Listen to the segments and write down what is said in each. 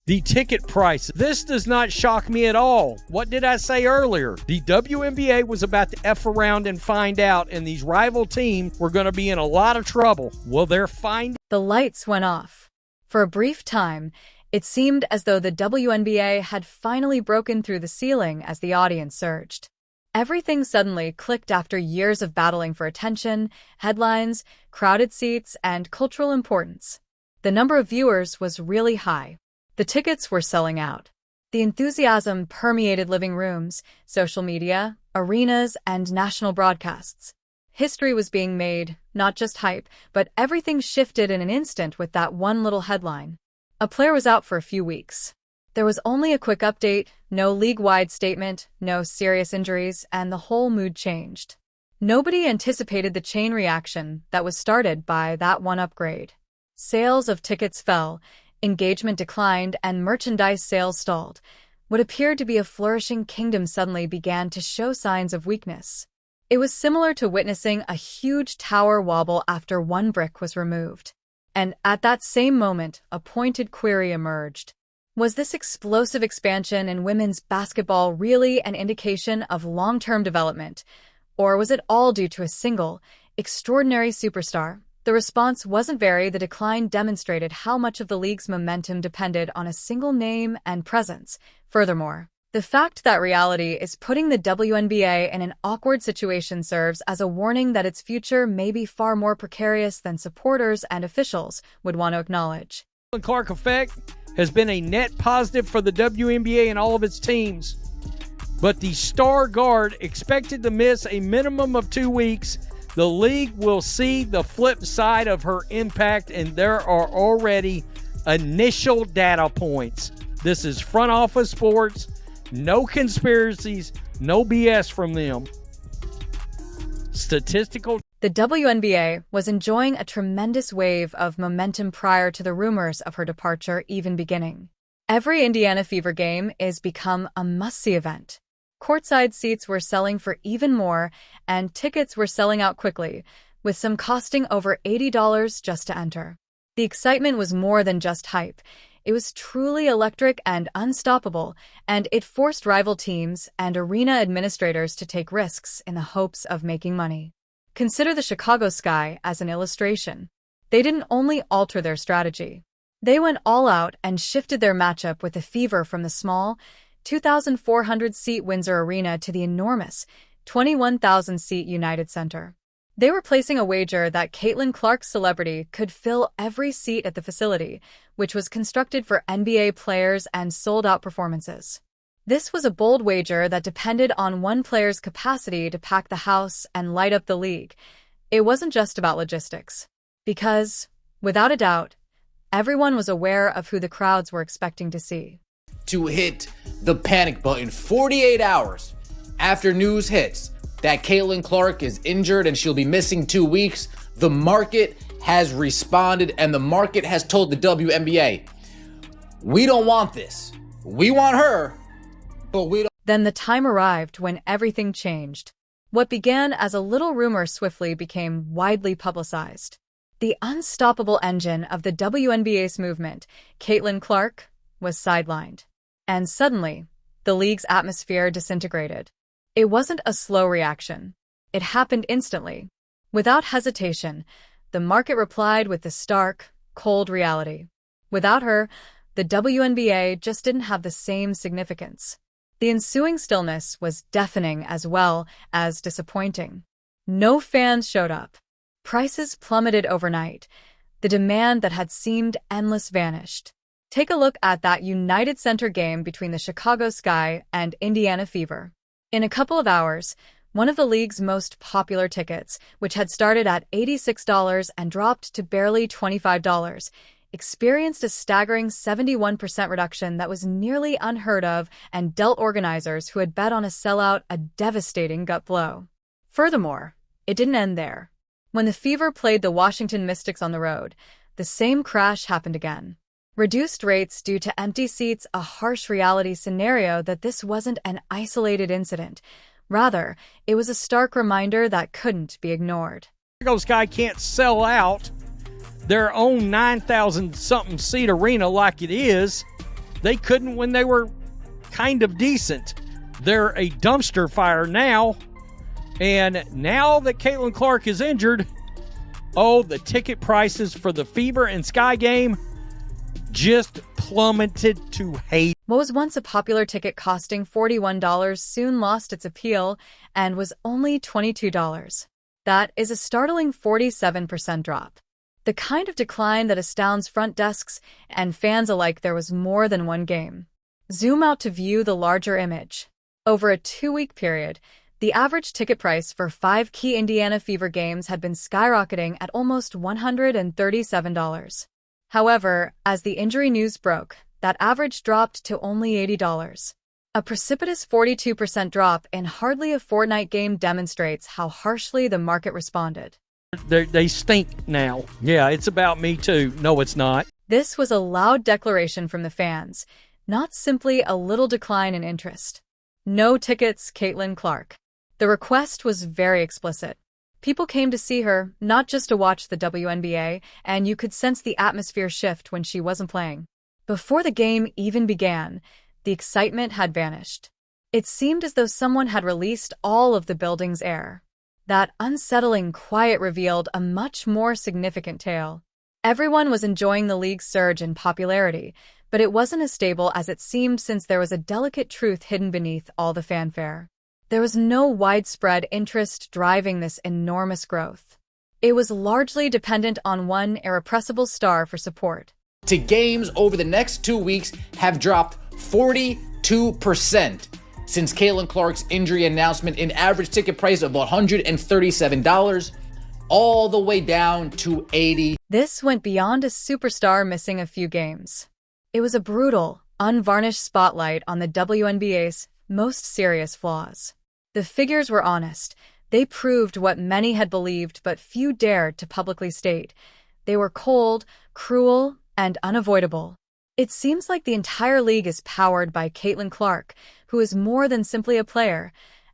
The ticket price. This does not shock me at all. What did I say earlier? The WNBA was about to F around and find out, and these rival teams were going to be in a lot of trouble. Well, they're finding. The lights went off. For a brief time, it seemed as though the WNBA had finally broken through the ceiling as the audience surged. Everything suddenly clicked after years of battling for attention, headlines, crowded seats, and cultural importance. The number of viewers was really high. The tickets were selling out. The enthusiasm permeated living rooms, social media, arenas, and national broadcasts. History was being made, not just hype, but everything shifted in an instant with that one little headline. A player was out for a few weeks. There was only a quick update, no league-wide statement, no serious injuries, and the whole mood changed. Nobody anticipated the chain reaction that was started by that one upgrade. Sales of tickets fell, engagement declined, and merchandise sales stalled. What appeared to be a flourishing kingdom suddenly began to show signs of weakness. It was similar to witnessing a huge tower wobble after one brick was removed. And at that same moment, a pointed query emerged. Was this explosive expansion in women's basketball really an indication of long-term development? Or was it all due to a single, extraordinary superstar? The response wasn't very. The decline demonstrated how much of the league's momentum depended on a single name and presence. Furthermore, the fact that reality is putting the WNBA in an awkward situation serves as a warning that its future may be far more precarious than supporters and officials would want to acknowledge. The Clark effect has been a net positive for the WNBA and all of its teams. But the star guard expected to miss a minimum of 2 weeks. The league will see the flip side of her impact, and there are already initial data points. This is front office sports, no conspiracies, no BS from them. Statistical. The WNBA was enjoying a tremendous wave of momentum prior to the rumors of her departure even beginning. Every Indiana Fever game is become a must-see event. Courtside seats were selling for even more, and tickets were selling out quickly, with some costing over $80 just to enter. The excitement was more than just hype. It was truly electric and unstoppable, and it forced rival teams and arena administrators to take risks in the hopes of making money. Consider the Chicago Sky as an illustration. They didn't only alter their strategy. They went all out and shifted their matchup with the Fever from the small, 2,400-seat Windsor Arena to the enormous, 21,000-seat United Center. They were placing a wager that Caitlin Clark's celebrity could fill every seat at the facility, which was constructed for NBA players and sold-out performances. This was a bold wager that depended on one player's capacity to pack the house and light up the league. It wasn't just about logistics. Because, without a doubt, everyone was aware of who the crowds were expecting to see. To hit the panic button 48 hours after news hits that Caitlin Clark is injured and she'll be missing 2 weeks, the market has responded, and the market has told the WNBA, we don't want this. We want her, but we don't. Then the time arrived when everything changed. What began as a little rumor swiftly became widely publicized. The unstoppable engine of the WNBA's movement, Caitlin Clark, was sidelined. And suddenly, the league's atmosphere disintegrated. It wasn't a slow reaction. It happened instantly. Without hesitation, the market replied with the stark, cold reality. Without her, the WNBA just didn't have the same significance. The ensuing stillness was deafening as well as disappointing. No fans showed up. Prices plummeted overnight. The demand that had seemed endless vanished. Take a look at that United Center game between the Chicago Sky and Indiana Fever. In a couple of hours, one of the league's most popular tickets, which had started at $86 and dropped to barely $25, experienced a staggering 71% reduction that was nearly unheard of and dealt organizers who had bet on a sellout a devastating gut blow. Furthermore, it didn't end there. When the Fever played the Washington Mystics on the road, the same crash happened again. Reduced rates due to empty seats, a harsh reality scenario that this wasn't an isolated incident. Rather, it was a stark reminder that couldn't be ignored. Chicago Sky can't sell out their own 9,000-something seat arena like it is. They couldn't when they were kind of decent. They're a dumpster fire now. And now that Caitlin Clark is injured, the ticket prices for the Fever and Sky game just plummeted to hate. What was once a popular ticket costing $41 soon lost its appeal and was only $22. That is a startling 47% drop. The kind of decline that astounds front desks and fans alike. There was more than one game. Zoom out to view the larger image. Over a 2-week period, the average ticket price for 5 key Indiana Fever games had been skyrocketing at almost $137. However, as the injury news broke, that average dropped to only $80. A precipitous 42% drop in hardly a fortnight game demonstrates how harshly the market responded. They stink now. Yeah, it's about me too. No, it's not. This was a loud declaration from the fans, not simply a little decline in interest. No tickets, Caitlin Clark. The request was very explicit. People came to see her, not just to watch the WNBA, and you could sense the atmosphere shift when she wasn't playing. Before the game even began, the excitement had vanished. It seemed as though someone had released all of the building's air. That unsettling quiet revealed a much more significant tale. Everyone was enjoying the league's surge in popularity, but it wasn't as stable as it seemed, since there was a delicate truth hidden beneath all the fanfare. There was no widespread interest driving this enormous growth. It was largely dependent on one irrepressible star for support. To games over the next 2 weeks have dropped 42% since Caitlin Clark's injury announcement, an average ticket price of $137, all the way down to $80. This went beyond a superstar missing a few games. It was a brutal, unvarnished spotlight on the WNBA's most serious flaws. The figures were honest. They proved what many had believed but few dared to publicly state. They were cold, cruel, and unavoidable. It seems like the entire league is powered by Caitlin Clark, who is more than simply a player.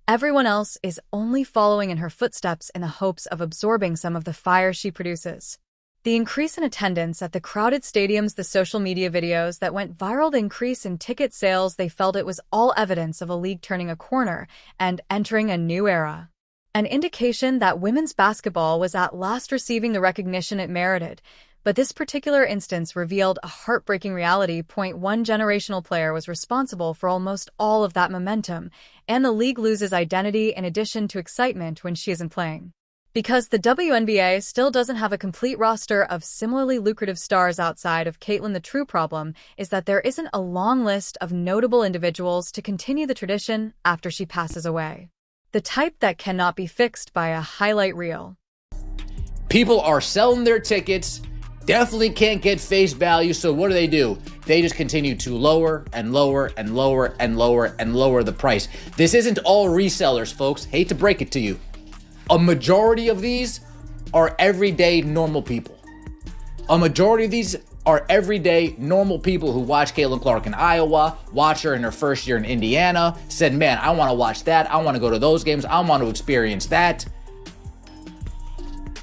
Everyone else is only following in her footsteps in the hopes of absorbing some of the fire she produces. The increase in attendance at the crowded stadiums, the social media videos that went viral, the increase in ticket sales, they felt it was all evidence of a league turning a corner and entering a new era. An indication that women's basketball was at last receiving the recognition it merited. But this particular instance revealed a heartbreaking reality. One generational player was responsible for almost all of that momentum, and the league loses identity in addition to excitement when she isn't playing. Because the WNBA still doesn't have a complete roster of similarly lucrative stars outside of Caitlin, the true problem is that there isn't a long list of notable individuals to continue the tradition after she passes away. The type that cannot be fixed by a highlight reel. People are selling their tickets, definitely can't get face value, so what do? They just continue to lower and lower and lower and lower and lower the price. This isn't all resellers, folks. Hate to break it to you. A majority of these are everyday normal people. A majority of these are everyday normal people who watch Caitlin Clark in Iowa, watch her in her first year in Indiana, said, man, I want to watch that. I want to go to those games. I want to experience that.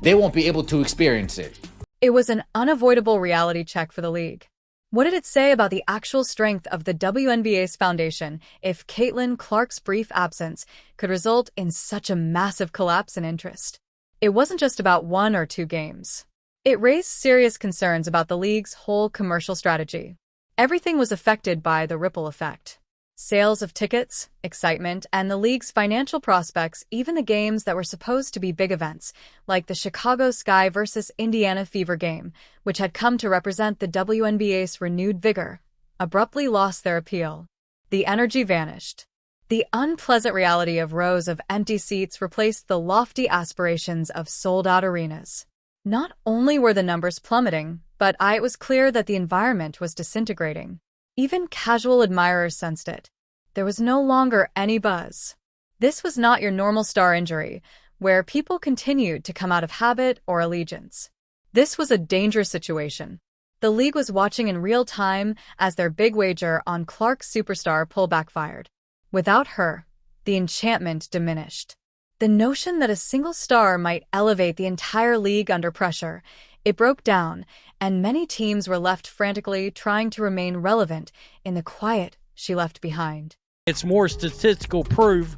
They won't be able to experience it. It was an unavoidable reality check for the league. What did it say about the actual strength of the WNBA's foundation if Caitlin Clark's brief absence could result in such a massive collapse in interest? It wasn't just about 1 or 2 games. It raised serious concerns about the league's whole commercial strategy. Everything was affected by the ripple effect. Sales of tickets, excitement, and the league's financial prospects, even the games that were supposed to be big events, like the Chicago Sky versus Indiana Fever game, which had come to represent the WNBA's renewed vigor, abruptly lost their appeal. The energy vanished. The unpleasant reality of rows of empty seats replaced the lofty aspirations of sold-out arenas. Not only were the numbers plummeting, but it was clear that the environment was disintegrating. Even casual admirers sensed it. There was no longer any buzz. This was not your normal star injury, where people continued to come out of habit or allegiance. This was a dangerous situation. The league was watching in real time as their big wager on Clark's superstar pull backfired. Without her, the enchantment diminished. The notion that a single star might elevate the entire league under pressure, It broke down, and many teams were left frantically trying to remain relevant in the quiet she left behind. It's more statistical proof,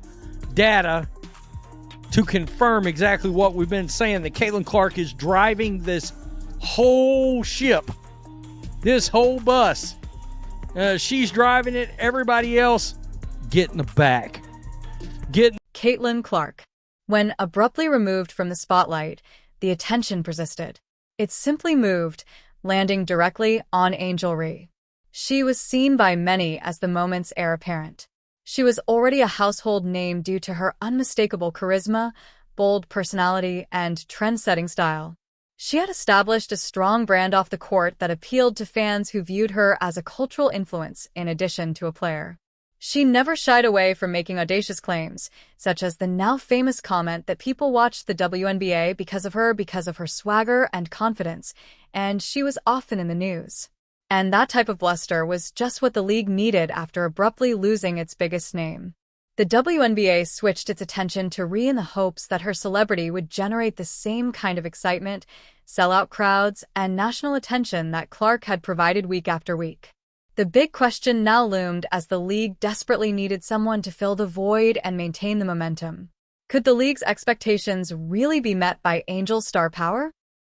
data, to confirm exactly what we've been saying, that Caitlin Clark is driving this whole ship, this whole bus. She's driving it. Everybody else, get in the back. Caitlin Clark. When abruptly removed from the spotlight, the attention persisted. It simply moved, landing directly on Angel Reese. She was seen by many as the moment's heir apparent. She was already a household name due to her unmistakable charisma, bold personality, and trend-setting style. She had established a strong brand off the court that appealed to fans who viewed her as a cultural influence in addition to a player. She never shied away from making audacious claims, such as the now famous comment that people watched the WNBA because of her swagger and confidence, and she was often in the news. And that type of bluster was just what the league needed after abruptly losing its biggest name. The WNBA switched its attention to Reese in the hopes that her celebrity would generate the same kind of excitement, sellout crowds, and national attention that Clark had provided week after week. The big question now loomed as the league desperately needed someone to fill the void and maintain the momentum. Could the league's expectations really be met by Angel's star power?